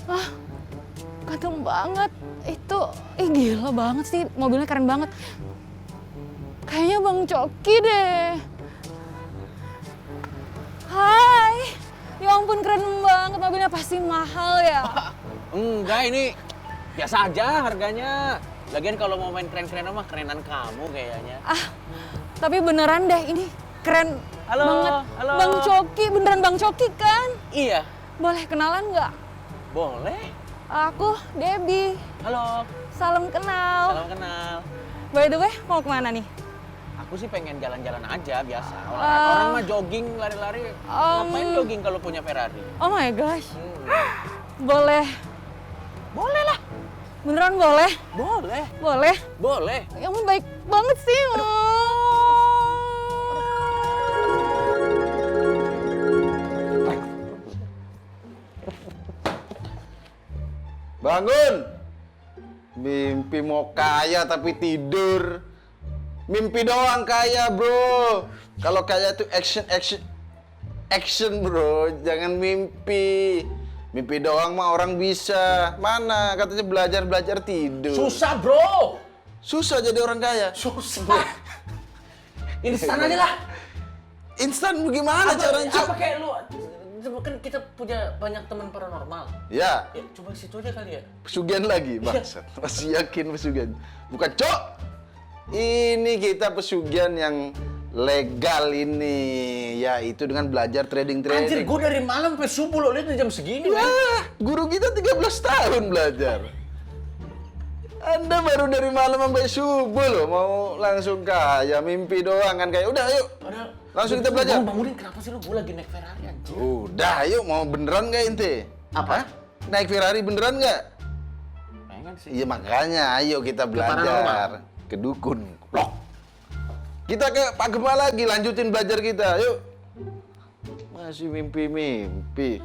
Ah, kagum banget. Itu, gila banget sih. Mobilnya keren banget. Kayaknya Bang Coki deh. Hai. Ya ampun, keren banget. Mobilnya pasti mahal ya. Enggak, ini biasa aja harganya. Lagian kalau mau main keren-keren mah kerenan kamu kayaknya. Tapi beneran deh, ini keren Halo, banget. halo. Bang Coki, beneran Bang Coki kan? Iya, Boleh kenalan nggak? boleh. Aku Debbie. Halo, Salam kenal. salam kenal. By the way, mau kemana nih? Aku sih pengen jalan-jalan aja biasa. Orang mah jogging, lari-lari. Ngapain jogging kalau punya Ferrari? Oh my gosh. Boleh. Boleh lah. Beneran boleh? Boleh. Boleh. Boleh. Ya ampun, baik banget sih. Bangun! Mimpi mau kaya tapi tidur. Mimpi doang kaya, bro. Kalau kaya tuh action, bro. Jangan mimpi. Mimpi doang mah orang bisa. Mana katanya belajar tidur. Susah, bro. Susah jadi orang kaya. Susah. Instan aja lah. Instan bagaimana caranya, Cok? Apa kayak lu? Kan kita punya banyak teman paranormal. Ya, Ya, coba situ aja kali ya. pesugihan lagi, bangsat. Masih yakin pesugihan? Bukan, Cok. Ini kita pesugihan yang legal ini, yaitu dengan belajar Anjir, trading. gue dari malam sampai subuh lo lihat jam segini, men. Wah, guru kita 13 tahun belajar. Anda baru dari malam sampai subuh loh, mau langsung kaya, mimpi doang kan kayak udah ayo. Padahal Langsung kita belajar. Bang, bangunin kenapa sih lu? Gue lagi naik Ferrari anjir. Udah ayo, mau beneran nggak ente? Apa? Hah? Naik Ferrari beneran nggak? Pengen sih. Iya makanya, ayo kita belajar. paranormal? Ke dukun. Loh. Kita ke Pak Gema lagi, lanjutin belajar kita, yuk. Masih mimpi-mimpi.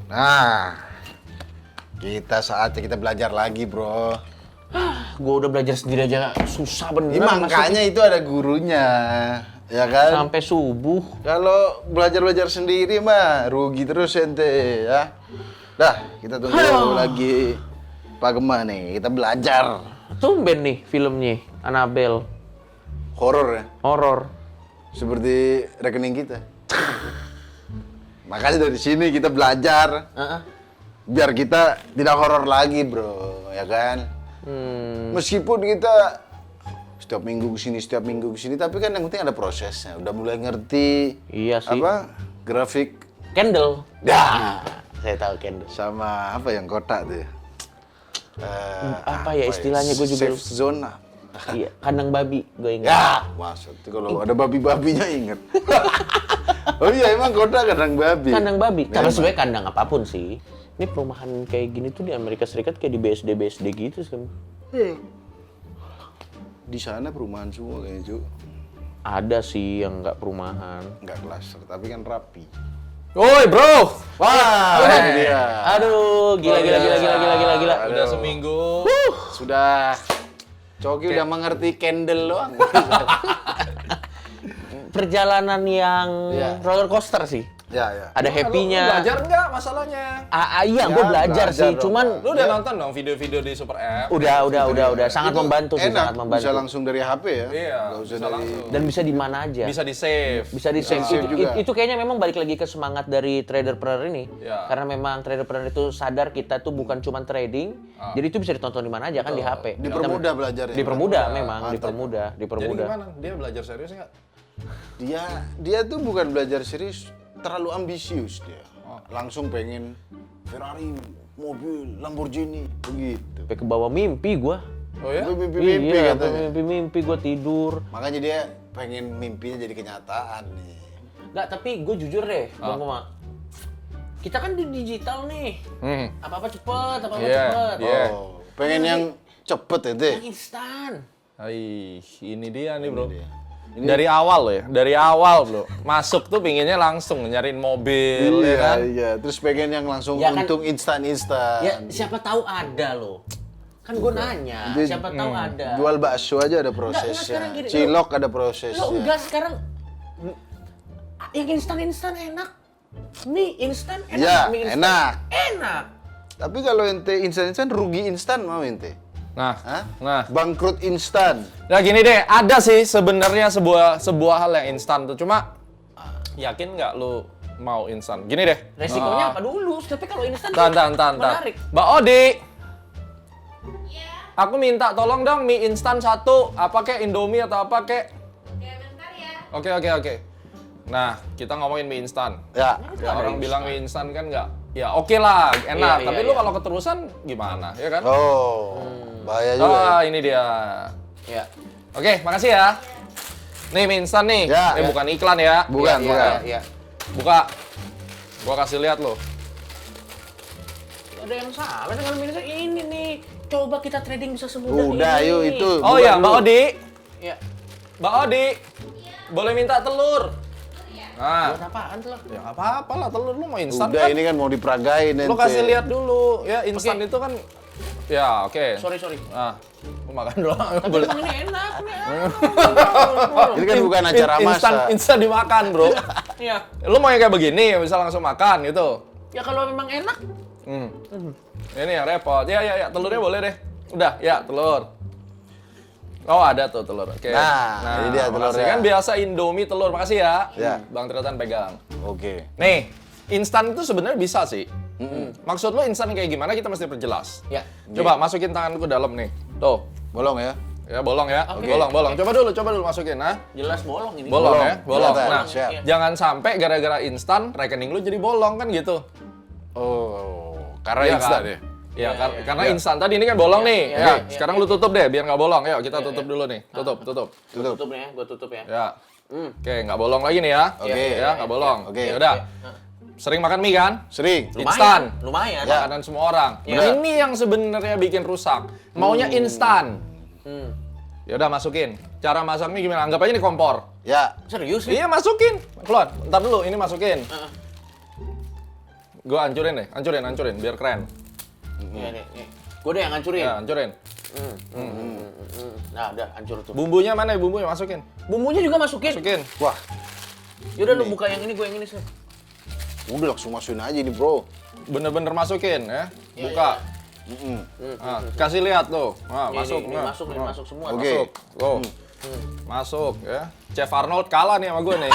Nah, saatnya kita belajar lagi, bro. Gue udah belajar sendiri aja susah bener. Ini makanya itu ada gurunya, ya kan? sampai subuh. Kalau belajar sendiri mah rugi terus ente, ya. Dah, kita tunggu lagi Pak Gema nih, kita belajar. Tumben nih filmnya, Annabelle. Horor ya, Horor. seperti rekening kita. Makanya dari sini kita belajar, biar kita tidak horor lagi, bro, ya kan? Meskipun kita setiap minggu kesini, tapi kan yang penting ada prosesnya. Udah mulai ngerti. Iya sih. Apa? Grafik. Candle. Dah. Saya tahu candle. Sama apa yang kotak tuh? Apa ya istilahnya gue juga Safe zone. Iya, kandang babi gue ingat. Ya, maksud kalau ada babi-babinya inget. Oh iya, emang kotak kandang babi. Kandang babi. Kalau Memang. sebenarnya kandang apapun sih. Ini perumahan kayak gini tuh di Amerika Serikat kayak di BSD gitu sih. Di sana perumahan semua kayaknya, Cuk. Ada sih yang nggak perumahan. Nggak klaster, tapi kan rapi. Woi bro, Wah, ini dia. aduh, gila. Udah seminggu. Sudah. Coki udah mengerti candle doang. Perjalanan yang Iya. roller coaster sih. Ya, ya. Ada Lu happy-nya. belajar nggak masalahnya? Iya, Ya, gue belajar belajar sih. dong, Cuman Lu udah nonton dong video-video di Super App? udah. Sangat Itu membantu sih, enak, sangat membantu. bisa langsung dari HP ya. Iya, Nggak usah bisa dari langsung. Dan bisa di mana aja. Bisa di-save. Bisa di save. save juga. Itu kayaknya memang balik lagi ke semangat dari traderpreneur ini. Ya. Karena memang traderpreneur itu sadar kita tuh bukan cuma trading, jadi itu bisa ditonton di mana aja kan di HP. dipermudah belajarnya. Dipermudah memang, Mantap. dipermudah. Jadi gimana? Dia belajar serius nggak? Dia tuh bukan belajar serius, terlalu ambisius dia. Langsung pengen Ferrari, mobil, Lamborghini, begitu. Sampai ke bawah mimpi gua. Oh ya? Mimpi-mimpi Iya, katanya. mimpi gua tidur. Makanya dia pengen mimpinya jadi kenyataan nih. Nggak, tapi gue jujur deh, Bang Koma. Kita kan di digital nih. Apa-apa cepet, apa-apa Iya, cepet. iya. Oh, pengen yang cepet ente. Yang instan. Ini dia nih bro. dia. Dari awal loh ya, dari awal bro. Masuk tuh pinginnya langsung nyariin mobil ya kan? Iya. Terus pengen yang langsung Ya kan- untung instan-instan. Ya, siapa tahu ada loh. Kan gue nanya, Dia- siapa tahu ada. Jual bakso aja ada sekarang prosesnya. gini, Cilok ada Lo prosesnya. enggak sekarang yang instan-instan enak. Mie instan enak. Ya, mie instan. enak. Enak. Tapi kalau ente instan-instan rugi instan mau ente. Nah, Hah? nah. Bangkrut instan. Ya gini deh, ada sih sebenarnya sebuah hal yang instan tuh. Cuma yakin nggak lu mau instan? Gini deh. Resikonya apa dulu? Tapi kalau instan Tan. menarik. Mbak Odi. Aku minta tolong dong mie instan 1. Apa kek Indomie atau apa kek? Oke, bentar ya. Nah, kita ngomongin mie instan. Ya. Ya, orang bilang mie instan kan nggak. Ya oke lah, enak. Iya, Tapi iya, lu iya. kalau keterusan gimana? Ya kan? Oh, bahaya juga. Ah, ini dia. Ya. Oke, makasih ya. Nih mie instan nih. Ya. Ini bukan iklan ya. Bukan, Iya, bukan. iya. Buka. Gua kasih lihat lo. Ada yang salah dengan mie instan ini nih. Coba kita trading bisa semudah ini. Udah, yuk itu. Oh buka iya, dulu. Mbak Odi. Ya. Mbak Odi. Boleh minta telur? Nah, Buat apaan tuh? ya nggak apa-apa lah, telur lu mau instan Udah, kan? ini kan mau diperagain ente. Lu kasih lihat dulu. Ya, instan Oke. itu kan ya, oke. Sorry. Nah, lu makan doang. Tapi Boleh. emang ini enak nih. Ini kan bukan acara Instan, masak. instan dimakan, Bro. Iya. Lu mau yang kayak begini, yang bisa langsung makan gitu. Ya kalau memang enak. Ini yang repot. Ya, telurnya boleh deh. Udah, ya, telur. Oh, ada tuh telur. Oke. Nah, ini dia makasih. telurnya. Kan biasa Indomie telur. Makasih ya. Ya. Bang Triatan pegang. Oke. Nih, instan itu sebenarnya bisa sih. Maksud lo instan kayak gimana kita mesti perjelas. Ya. Coba masukin tanganku ke dalam nih. Tuh. Bolong ya? Ya, bolong ya. Oke. Bolong. Coba dulu masukin. Nah. Jelas bolong ini. Bolong ya, bolong. Kelihatan. Nah, Siap. jangan sampai gara-gara instan rekening lu jadi bolong kan gitu. Oh, karena Iya instan kan? ya? Iya, Iya, karena iya. instan tadi ini kan bolong nih. Iya, Ya, iya, sekarang iya. lu tutup deh biar nggak bolong. Yuk, kita Iya, tutup iya. dulu nih. Tutup. Tutup. Tutup nih ya, gua tutup ya. Ya. Hmm. Oke, nggak bolong lagi nih ya. Oke. Ya, nggak bolong. Oke. Ya udah. Iya. Sering makan mie kan? Sering. Instan. Lumayan. Ya. Makanan semua orang. Iya. Ini yang sebenarnya bikin rusak. Maunya instan. Hmm. Ya udah masukin. Cara masaknya gimana? Anggap aja ini kompor. Ya. Serius nih? Iya, masukin. Keluar. Ntar dulu, ini masukin. Heeh. Gua hancurin deh. Hancurin biar keren. Iya nih. Gua deh yang hancurin. Ya, hancurin. Nah, udah hancur tuh. Bumbunya mana ya? Bumbunya masukin. Bumbunya juga masukin. Masukin. Wah, Yaudah lu buka yang ini, gua yang ini, Sir. udah langsung masukin aja nih, bro. Bener-bener masukin ya. Iya, Buka. Mm-mm. Nah, kasih lihat tuh. Nah, Nih, masuk. nih, nah. masuk nih, Nah. masuk semua. Oke. Masuk. Tuh. Masuk ya. Chef Arnold kalah nih sama gue nih.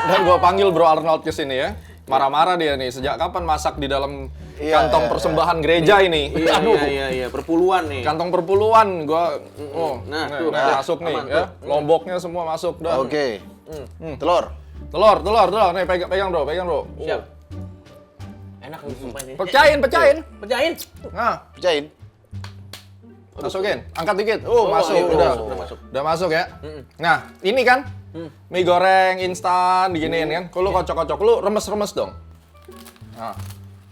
Dan gue panggil Bro Arnold ke sini ya. Marah-marah dia nih. Sejak kapan masak di dalam Iya, kantong iya, persembahan gereja ini? Iya, iya, perpuluhan nih. Kantong perpuluhan gua Nah, nih, tuh, nah, nah, masuk nih aman ya. tuh. Lomboknya semua masuk dah. Oke. Telur. Telur. Nih pegang Bro. Siap. Enak nih sumpah ini. Pecahin. Pecahin. Nah, Pecahin. masukin. Angkat dikit. Oh, Masuk iya, udah. udah masuk. Udah masuk ya. Nah, ini kan mie goreng instan diginiin kan. Kalau lu kocok-kocok lu remes-remes dong. Nah.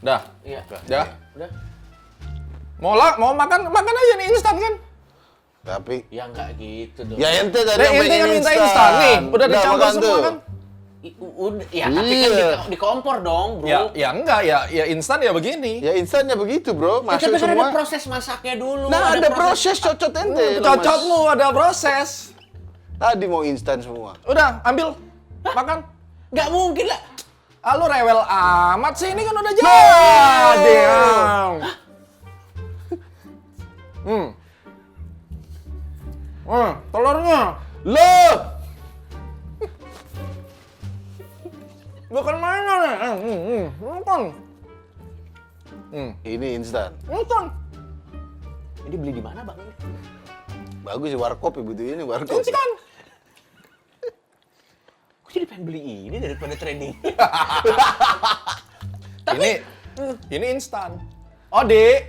Dah. Iya. Dah. Udah. Mau makan aja nih instan kan? Tapi Ya enggak gitu dong. ya ente tadi Nah, yang ente pengen kan minta instan nih. Udah dicampur makan semua tuh. kan? Udah, ya tapi kan Iya. di kompor dong, bro. Ya enggak ya instan ya begini. Ya instannya begitu, bro. Ya, Masuk tapi kan ada semua. proses masaknya dulu. Nah, ada proses cocot ente. Cocokmu ada proses. Tadi mau instan semua. Udah, ambil. Makan. Nggak mungkin lah. Ah, lu rewel amat sih, ini kan udah jadi. Telurnya. Loh, Bukan mainan ya. Makan. ini instan. Makan. Ini beli di mana, Bang? Bagus sih warkop ibu tuh ini warkop. Instan. Aku jadi pengen beli ini daripada trading. Ini instan. Ode.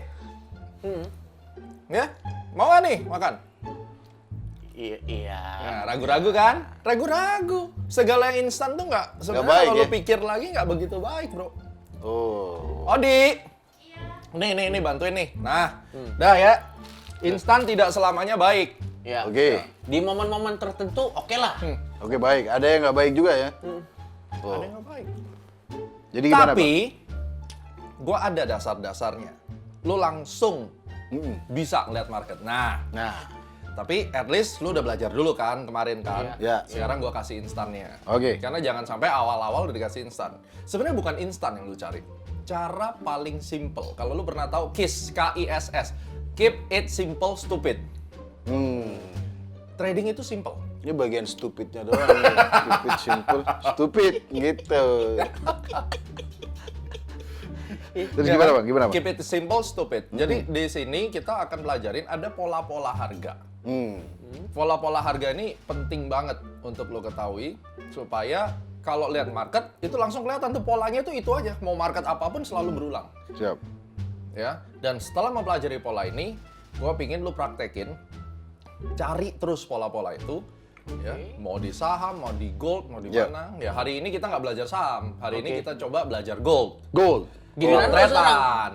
Ya, mau gak nih makan? Iya. Nah, ragu-ragu kan? Ragu-ragu. Segala yang instan tuh nggak, sebenarnya baik, kalau lu ya? pikir lagi nggak begitu baik, bro. Oh. Odi. Nih, bantuin nih. Nah, dah ya. Instan tidak selamanya baik. Ya. Oke. Di momen-momen tertentu oke lah. Oke, baik. Ada yang nggak baik juga ya? Oh. Ada yang nggak baik. Jadi gimana, Tapi, gua ada dasar-dasarnya. Lu langsung Pak? bisa ngeliat market. Nah, Nah, tapi at least lu udah belajar dulu kan kemarin kan. Iya. Sekarang gua kasih instannya. Oke. Karena jangan sampai awal-awal udah dikasih instan. Sebenarnya bukan instan yang lu cari. Cara paling simple. Kalau lu pernah tahu KISS, K-I-S-S. Keep it simple, stupid. Trading itu simple. Ini bagian stupidnya doang. Nih. Stupid, simple, stupid gitu. Terus Ya gimana kan? Bang? Gimana Bang? Keep it simple, stupid. Jadi di sini kita akan pelajarin ada pola-pola harga. Pola-pola harga ini penting banget untuk lo ketahui supaya kalau lihat market itu langsung kelihatan tuh polanya itu aja. Mau market apapun selalu berulang. Siap. Ya. Dan setelah mempelajari pola ini, gua pingin lo praktekin cari terus pola-pola itu. Ya, mau di saham, mau di gold, mau di Ya. mana. Ya, hari ini kita nggak belajar saham. Hari ini kita coba belajar gold. Gold. Giliran lo Potretan.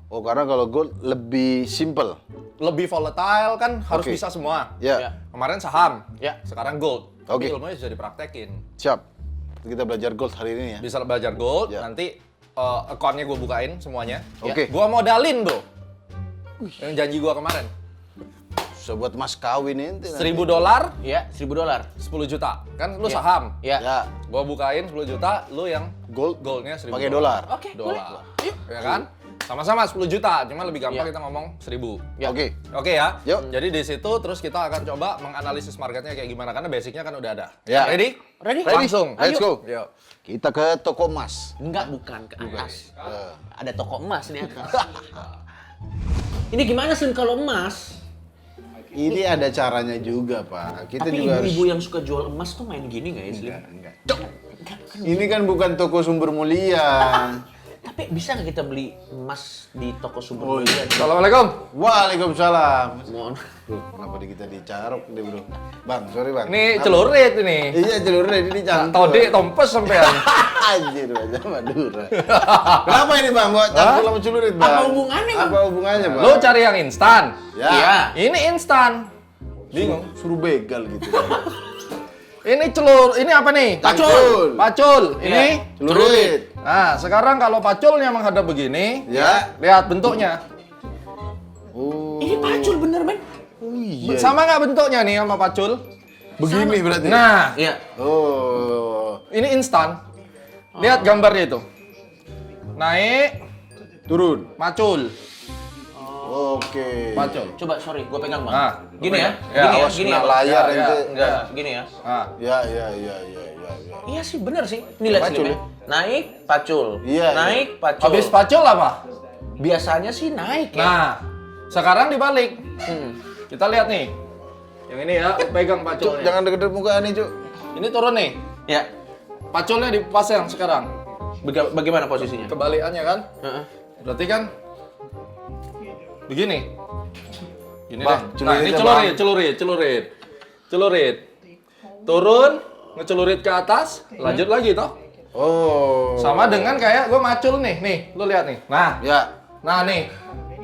Oh, karena kalau gold lebih simple. Lebih volatile kan harus Oke. bisa semua. Ya. Ya. Kemarin saham, Ya. sekarang gold. Oke. Tapi ilmunya bisa dipraktekin. Siap. Kita belajar gold hari ini ya. Bisa belajar gold, Ya. nanti account-nya gue bukain semuanya. Oke. Gue modalin bro. Yang janji gue kemarin. Bisa buat mas kawin ini. $1.000, Ya, $1.000. 10 juta. Kan lu Ya. saham. Ya. Ya. Gue bukain 10 juta, lu yang Gold. goldnya 1.000 Pakai dolar. Oke, boleh. Dolar. Ya kan? Sama-sama 10 juta, cuma lebih gampang Ya. kita ngomong 1.000. Ya. Oke. Oke ya. Yuk. Jadi di situ terus kita akan coba menganalisis marketnya kayak gimana karena basicnya kan udah ada. Ya. Ready? Ready? Langsung. Let's go. Yuk. Kita ke toko emas. Enggak, bukan ke atas. Ada toko emas di atas. Ini gimana sih kalau emas? Ini ada caranya juga, Pak. Kita Tapi juga ibu-ibu harus... yang suka jual emas tuh main gini nggak ya, Slim? Ini kan bukan toko sumber mulia. Tapi bisa nggak kita beli emas di toko sumber Oh, mulia? Assalamualaikum. Waalaikumsalam. Mohon. Duh, kenapa di kita dicarok deh, Bro? Bang, sorry, Bang. Ini celurit ini. Iya, celurnya ini cantik. Tode tompes sampean. Anjir, aja Madura. Kenapa ini, Bang? Bawa campur sama celurit, Bang? Apa hubungannya, Bang? Apa hubungannya, Bang? Lu cari yang instan. Ya. Iya. Ini instan. Bingung. Suruh begal gitu. Ini ini apa nih? Pacul. Pacul. Ini Celurit. Nah, sekarang kalau paculnya menghadap begini, Ya. lihat bentuknya. Oh. Ini pacul bener, men. Oh iya. Sama nggak bentuknya nih sama pacul? Begini berarti. Nah, Iya. Oh. ini instan. Lihat gambarnya itu. Naik, Turun. macul. Oke. Pacul. Coba, sorry, gue pegang, Bang. Nah, Gini ya. ya, Gini ya, awas gini kena ya. Bang. layar Ya, ente. Enggak, gini ya. Nah, Ya. Iya sih, bener sih. Ini lihat Pacul Slim, ya? ya. Naik, pacul. Iya, Naik, pacul. habis pacul apa? Biasanya sih naik ya. Nah, sekarang dibalik. Hmm. Kita lihat nih. Yang ini ya, pegang Cuk, paculnya. jangan deket-deket muka nih, Cuk. Ini turun nih. Ya. Paculnya dipasang sekarang. Bagaimana posisinya? Kebalikannya kan? Heeh. Berarti kan begini. Gini Bang, deh. Nah, ini celuritnya, celurit. Turun, ngecelurit ke atas, lanjut lagi toh. Oh. Sama dengan kayak gue macul nih, lu lihat nih. Ya. Nah nih,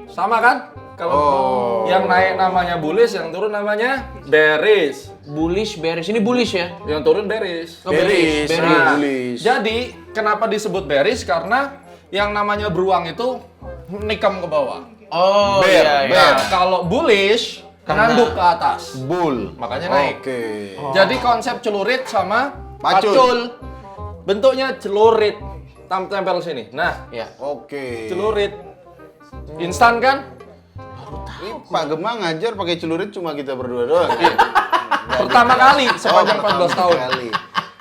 sama kan? Kalau yang naik namanya bullish, yang turun namanya bearish. Bullish, bearish. Ini bullish ya? Yang turun bearish. Oh, bearish. Bearish. Nah, Bullish. jadi kenapa disebut bearish? Karena yang namanya beruang itu nikam ke bawah. Oh, Bear, iya, iya. Nah, kalau bullish nanduk ke atas. Bull. Makanya naik. Oke. Jadi konsep celurit sama Pacul. pacul. Bentuknya celurit. Tempel sini. Nah, Ya. Oke. celurit. Instan kan? Ini Pak Gemma ngajar pakai celurit cuma kita berdua doang. Pertama kali sepanjang 14 tahun. Kali.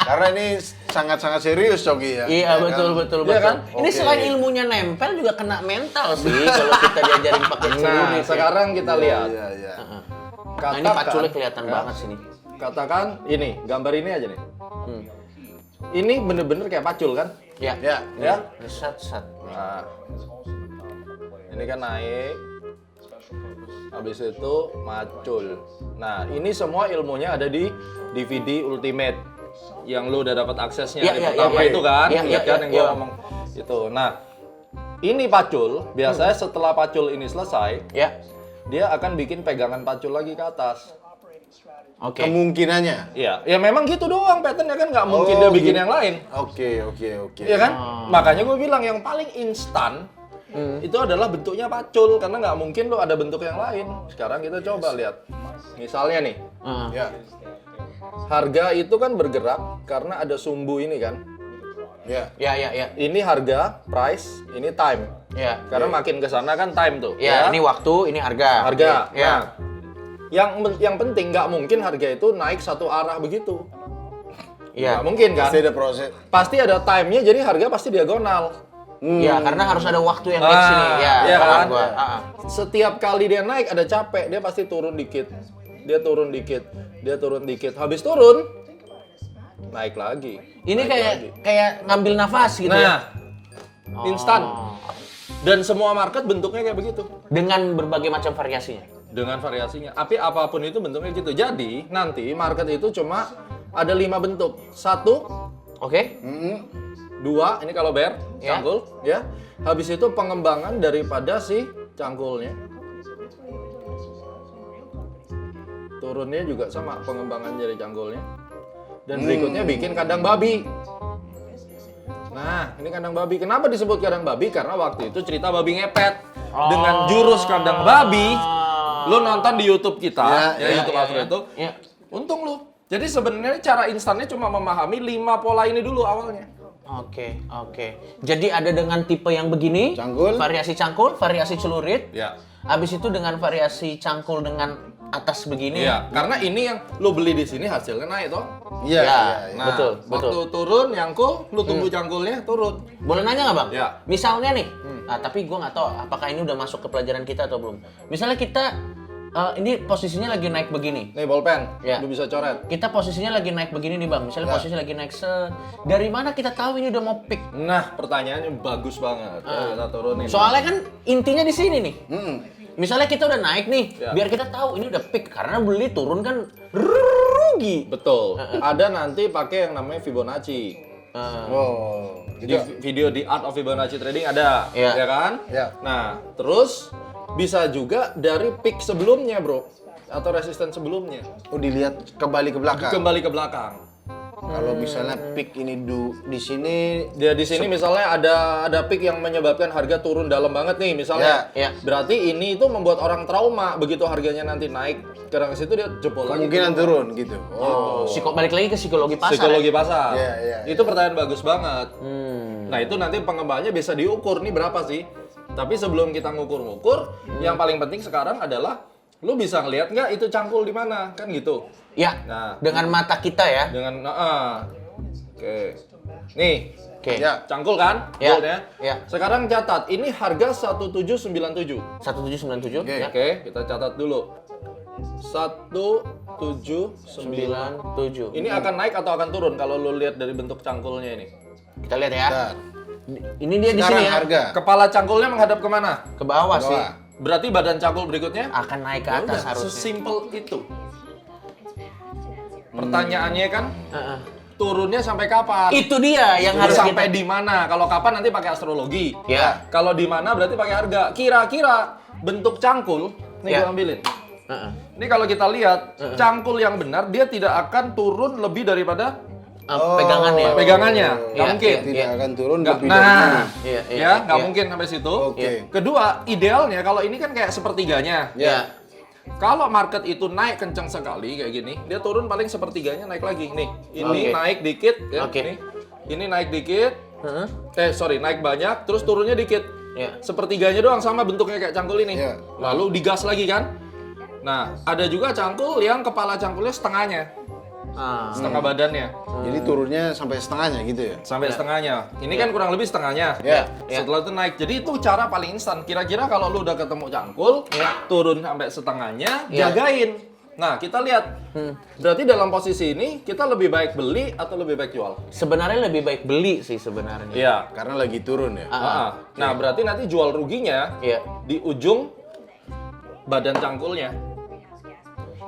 Karena ini sangat-sangat serius, Coki ya. Iya, betul, betul, Iya betul. kan? Ini Oke. selain ilmunya nempel juga kena mental sih kalau kita diajarin pakai Nah, celurit. ya. sekarang kita lihat. Iya, iya. Heeh. Nah, ini paculnya kelihatan banget sini. Katakan ini, gambar ini aja nih. Hmm. Ini bener-bener kayak pacul kan? Ya. Ya. Ya. Sat. Nah, ini kan naik. Habis itu macul. Nah, ini semua ilmunya ada di DVD Ultimate yang lu udah dapat aksesnya Iya, di iya, pertama iya, itu kan, iya, lihat iya, kan yang iya. gua ngomong itu. Nah, ini pacul biasanya setelah pacul ini selesai, Ya. dia akan bikin pegangan pacul lagi ke atas. Oke. Kemungkinannya. Iya, ya memang gitu doang patternnya kan nggak mungkin dia bikin gitu. yang lain. Oke. Iya kan? Makanya gue bilang yang paling instan itu adalah bentuknya pacul karena nggak mungkin lo ada bentuk yang lain. Sekarang kita coba lihat. Misalnya nih, Ya. harga itu kan bergerak karena ada sumbu ini kan. Ya. Ya. Ini harga, price, ini time. Ya. Karena makin ke sana kan time tuh. Ya, ini waktu, ini harga. harga. Ya. Nah, yang penting nggak mungkin harga itu naik satu arah begitu. Ya. Nggak mungkin kan? Pasti ada proses. Pasti ada time-nya, jadi harga pasti diagonal. Ya, karena harus ada waktu yang naik sini. Ya, iya paham kan? gua. Setiap kali dia naik ada capek, dia pasti turun dikit. Dia turun dikit, dia turun dikit. Habis turun, naik lagi. Ini naik kayak lagi. kayak ngambil nafas gitu ya. Nah, instan. Dan semua market bentuknya kayak begitu. Dengan berbagai macam variasinya. Dengan variasinya. Tapi apapun itu bentuknya gitu. Jadi, nanti market itu cuma ada 5 bentuk. 1, Oke? 2, ini kalau bear, Ya. cangkul, ya. Habis itu pengembangan daripada si cangkulnya. Turunnya juga sama pengembangan dari cangkulnya. Dan berikutnya bikin kandang babi. Nah, ini kandang babi. Kenapa disebut kandang babi? Karena waktu itu cerita babi ngepet. Dengan jurus kandang babi, lu nonton di YouTube kita, YouTube Alfredo. Ya. Untung lu. Jadi sebenarnya cara instannya cuma memahami 5 pola ini dulu awalnya. Oke. Jadi ada dengan tipe yang begini, Cangkul. variasi cangkul, variasi celurit. Ya. Habis itu dengan variasi cangkul dengan atas begini. Iya, karena ini yang lu beli di sini hasilnya naik toh. Iya, Ya. iya, iya. Nah, Betul. waktu turun nyangkul, lu tunggu cangkulnya turun. Boleh nanya nggak bang? Ya. Misalnya nih, tapi gue nggak tahu apakah ini udah masuk ke pelajaran kita atau belum. Misalnya kita ini posisinya lagi naik begini. Nih bolpen, Ya. lu bisa coret. Kita posisinya lagi naik begini nih bang. Misalnya posisi lagi naik dari mana kita tahu ini udah mau peak? Nah, pertanyaannya bagus banget. Ya, kita turunin. Soalnya kan intinya di sini nih. Mm-mm. Misalnya kita udah naik nih, Ya. biar kita tahu ini udah peak karena beli turun kan rugi. Betul. Ada nanti pakai yang namanya Fibonacci. Oh. Di video di Art of Fibonacci Trading ada, Iya. ya kan? Ya. Nah, terus bisa juga dari peak sebelumnya, bro, atau resisten sebelumnya. Oh, dilihat kembali ke belakang. Kembali ke belakang. Kalau misalnya peak ini di sini Dia di sini misalnya ada peak yang menyebabkan harga turun dalam banget nih, misalnya. Ya, ya. Berarti ini itu membuat orang trauma begitu harganya nanti naik. Karena ke situ dia jebol lagi. kemungkinan turun gitu. Oh. Balik lagi ke psikologi pasar. Psikologi pasar. Iya, iya, Itu pertanyaan bagus banget. Hmm. Nah, itu nanti pengembangannya bisa diukur nih berapa sih. Tapi sebelum kita ngukur-ngukur, yang paling penting sekarang adalah lu bisa ngelihat nggak itu cangkul di mana, kan gitu. Ya. Nah, Dengan mata kita ya. dengan oke. Nih, Oke. Ya. cangkul kan? Ya, Goldnya. ya. Sekarang catat, ini harga 1797. 1797. Oke. Ya. Oke, kita catat dulu. 1797. 97. Ini akan naik atau akan turun kalau lu lihat dari bentuk cangkulnya ini? Kita lihat ya. Bentar. Ini dia di Sekarang sini ya. harga Kepala cangkulnya menghadap kemana? Ke bawah Ke sih. bawah. Berarti badan cangkul berikutnya Akan naik ke ya atas udah, harusnya. sesimpel itu. Pertanyaannya kan Heeh. turunnya sampai kapan? Itu dia yang harus sampai kita. di mana? Kalau kapan nanti pakai astrologi. Ya. Kalau di mana berarti pakai harga. Kira-kira bentuk cangkul, nih Ya. gua ambilin. Heeh. Ini kalau kita lihat cangkul yang benar dia tidak akan turun lebih daripada Pegangannya. pegangannya. Nggak Iya, mungkin. iya. tidak akan turun Nggak- lebih dari ini. nah, Iya, iya, ya nggak iya. mungkin sampai situ. Oke. Kedua, idealnya kalau ini kan kayak sepertiganya. Ya. Kalau market itu naik kencang sekali kayak gini, dia turun paling sepertiganya naik lagi. Nih, ini Oke. naik dikit, ya. Oke. Nih. Ini naik dikit. Heeh. Naik banyak, terus turunnya dikit. Ya. Sepertiganya doang sama bentuknya kayak cangkul ini. Iya. Lalu digas lagi kan. Nah, ada juga cangkul yang kepala cangkulnya setengahnya, setengah badannya. Jadi turunnya sampai setengahnya gitu ya. Sampai setengahnya. Ini kan kurang lebih setengahnya. Ya. Setelah itu naik. Jadi itu cara paling instan. Kira-kira kalau lu udah ketemu cangkul, turun sampai setengahnya, Ya. jagain. Nah, kita lihat. Berarti dalam posisi ini kita lebih baik beli atau lebih baik jual? Sebenarnya lebih baik beli sih sebenarnya. Iya. Karena lagi turun ya. Nah, berarti nanti jual ruginya Iya. di ujung badan cangkulnya.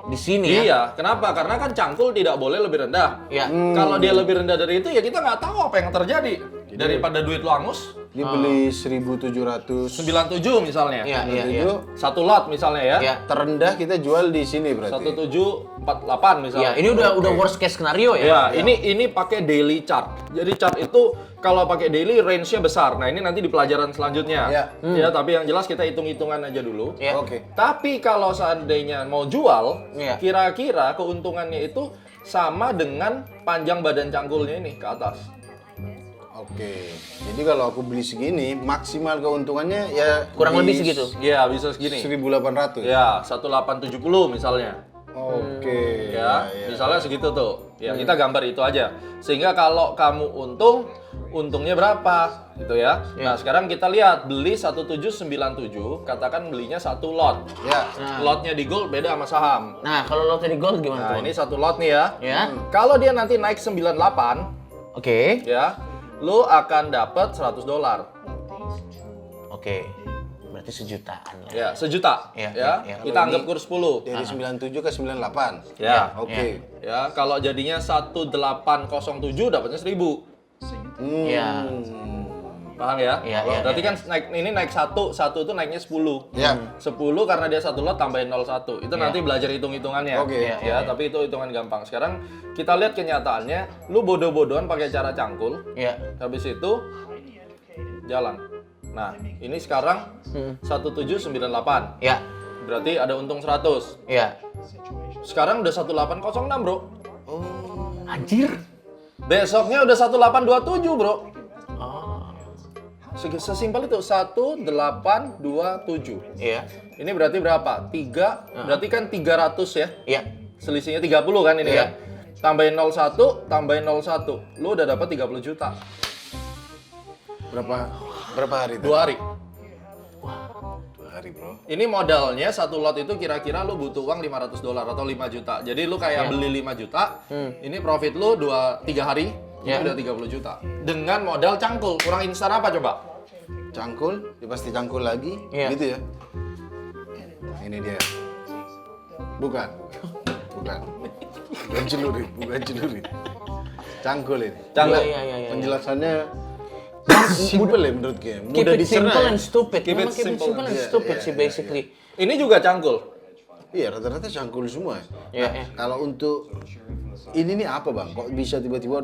Di sini ya. Iya, kenapa? Karena kan cangkul tidak boleh lebih rendah. Iya. Kalau dia lebih rendah dari itu, ya kita nggak tahu apa yang terjadi. Daripada duit lu angus, Dia beli 1.700. 97 misalnya. Iya, iya, iya. Itu Satu lot misalnya ya. Iya. terendah kita jual di sini berarti. 1748 misalnya. Ya, ini udah worst case scenario Ya, ya. ini pakai daily chart. Jadi chart itu kalau pakai daily range-nya besar. Nah, ini nanti di pelajaran selanjutnya. Ya. Ya, tapi yang jelas kita hitung-hitungan aja dulu. Ya. Oke. Tapi kalau seandainya mau jual, Iya. kira-kira keuntungannya itu sama dengan panjang badan cangkulnya ini ke atas. Oke. Jadi kalau aku beli segini, maksimal keuntungannya ya Kurang di lebih segitu. Iya, bisa segini. 1.800. Ya, 1870 misalnya. Oke. Ya, misalnya segitu tuh. Ya, kita gambar itu aja. Sehingga kalau kamu untungnya berapa gitu ya. Nah, sekarang kita lihat beli 1797, katakan belinya satu lot. Ya. Lotnya di gold beda sama saham. Nah, kalau lo tadi gold gimana Nah, tuh? ini satu lot nih ya. Ya. Kalau dia nanti naik 98, Oke. ya, lu akan dapat $100. Oke. Berarti sejutaan lah. Ya, sejuta. Iya, Ya, iya. kita anggap kurs 10. Dari 97 ke 98. Ya, Oke. ya, kalau jadinya 1807 dapatnya 1000. Iya. Paham ya? Iya, iya, Berarti iya. kan naik satu itu naiknya 10. Ya. 10 karena dia satu lot tambahin 01. Itu nanti belajar hitung-hitungannya. Oke. Ya, tapi itu hitungan gampang. Sekarang kita lihat kenyataannya, lu bodoh-bodohan pakai cara cangkul. Iya. Habis itu jalan. Nah, ini sekarang 1798. Ya. Berarti ada untung 100. Iya. Sekarang udah 1806, Bro. Anjir. Besoknya udah 1827, Bro. Oh. Sesimpel itu 1827. Iya. Ini berarti berapa? 3, berarti kan 300 ya. Iya. Selisihnya 30 kan ini Iya. kan. Tambahin 01, tambahin 01. Lu udah dapat 30 juta. Berapa hari itu? 2 hari. 2 hari, Bro. Ini modalnya satu lot itu kira-kira lu butuh uang $500 atau 5 juta. Jadi lu kayak beli 5 juta, ini profit lu 3 hari, Ya. itu udah 30 juta. Dengan modal cangkul, kurang instan apa coba? Cangkul, dia pasti cangkul lagi, Iya. gitu ya. Ini dia. Bukan. Bukan celurit. Cangkul ini. Cangkul. Iya. Penjelasannya simple ya menurut gue. Keep Mudah it simple dicerna ya. and stupid. Keep it Memang keep it simple simple and Iya, stupid iya, sih iya, basically. Ini juga cangkul. Iya, rata-rata cangkul semua. Iya, Nah, iya. kalau untuk ini nih apa, Bang? Kok bisa tiba-tiba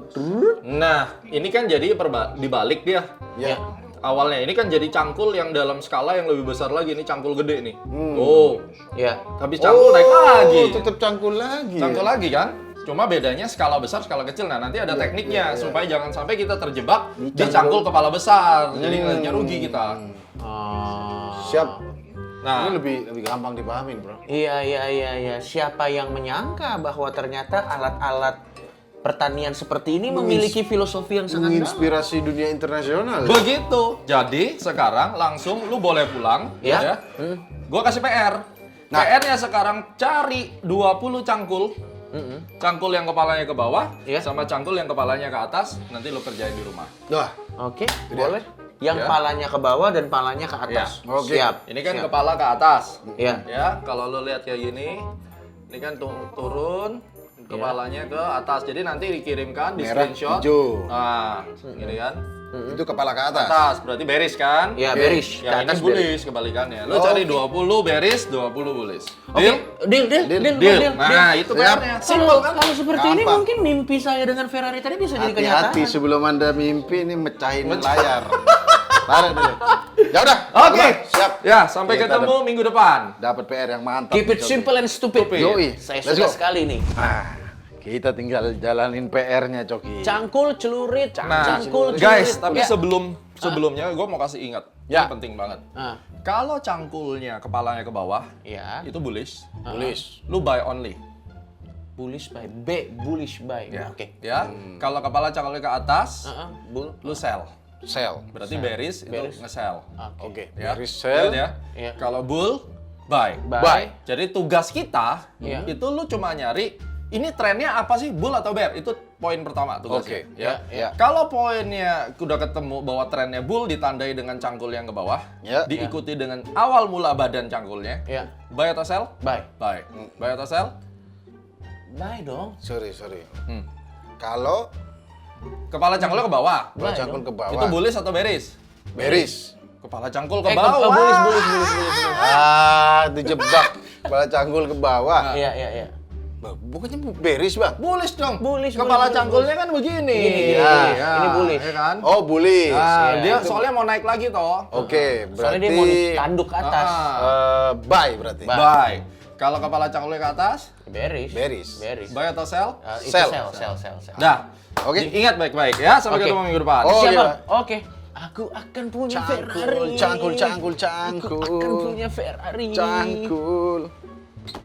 Nah, ini kan jadi dibalik dia. ya. Awalnya ini kan jadi cangkul yang dalam skala yang lebih besar lagi. Ini cangkul gede nih. Hmm. Oh, Iya. habis cangkul naik lagi. tetap cangkul lagi. Cangkul lagi kan? Cuma bedanya skala besar, skala kecil. Nah, nanti ada tekniknya supaya jangan sampai kita terjebak di cangkul kepala besar. Jadi nggak rugi kita. Oh. Siap. Nah, Ini lebih gampang dipahamin, Bro. Iya. Siapa yang menyangka bahwa ternyata alat-alat pertanian seperti ini memiliki filosofi yang sangat dalam. Menginspirasi dunia internasional. begitu. Jadi sekarang langsung lu boleh pulang. Ya. Gua kasih PR. Nah. PR-nya sekarang cari 20 cangkul. Cangkul yang kepalanya ke bawah, Iya. sama cangkul yang kepalanya ke atas. Nanti lu kerjain di rumah. Wah, Oke, boleh. Yang Ya. palanya ke bawah dan palanya ke atas. Ya. Oke. Siap. Ini kan Siap. kepala ke atas. Iya. Ya, kalau lu lihat kayak gini, ini kan turun, kepalanya ke atas. Jadi nanti dikirimkan di Merah, screenshot. hijau. Nah, gini kan. itu kepala ke atas. Atas, berarti bearish kan? Ya, bearish. Yang Ke ini atas bullish kebalikannya. Lu cari 20 bearish, 20 bullish. Oke, Deal? deal. Nah, itu PR-nya. Kalau Simple kan? kalau seperti ini Gampang. mungkin mimpi saya dengan Ferrari tadi bisa jadi kenyataan. Hati-hati sebelum Anda mimpi ini mecahin layar. Tarik dulu. Ya udah. Oke. Siap. Ya, sampai Kita ketemu minggu depan. Dapat PR yang mantap. Keep it simple and stupid. Yoi. Saya Let's suka go. sekali nih. Kita tinggal jalanin PR-nya, Coki. Cangkul, celurit, Nah, cangkul, guys, celurit. tapi Ya. sebelumnya gue mau kasih ingat. Ya. Ini penting banget. Ah, Kalau cangkulnya kepalanya ke bawah, ya. itu bullish. Tulis. Lu buy only. Bullish buy. Bullish buy. Oke. Ya. Kalau kepala cangkulnya ke atas, Bull. lu sell. Sell. Berarti bearish itu Bearish. nge-sell. Oke. Ya. Bearish sell. Lihat ya. Iya. Kalau bull, buy. Buy. Jadi tugas kita Iya. itu lu cuma nyari ini trennya apa sih, bull atau bear? Itu poin pertama tugasnya. Oke. Ya. Ya. Kalau poinnya udah ketemu bahwa trennya bull ditandai dengan cangkul yang ke bawah, Ya. diikuti dengan awal mula badan cangkulnya, Ya. buy atau sell? Buy. Buy. Buy atau sell? Buy dong. Sorry. Hmm. Kalau Kepala cangkulnya ke bawah. kalau cangkul ke bawah. Itu bullish atau bearish? Beris. Kepala cangkul ke Bullies, bawah. bullies. Dijebak. Kepala cangkul ke bawah. Iya. Bukannya beris, Bang? Bullies dong. Bullies, Kepala bullies, cangkulnya kan begini. Gini. Ya, ini bullies. Ya kan? Oh, bullies. Nah, Iya, dia itu. soalnya mau naik lagi toh. Oke, Soalnya dia berarti mau ditanduk ke atas. bye berarti. Bye. Bye. Kalau kepala cangkulnya ke atas, Beris. Beris. buy atau sell? Itu Sell. sell. Dah. Oke. Ingat baik-baik ya. Sampai Oke. ketemu minggu depan. Oh, Siap, iya. Bang. Oke. Aku akan punya Ferrari. Cangkul. Aku akan punya Ferrari. Cangkul.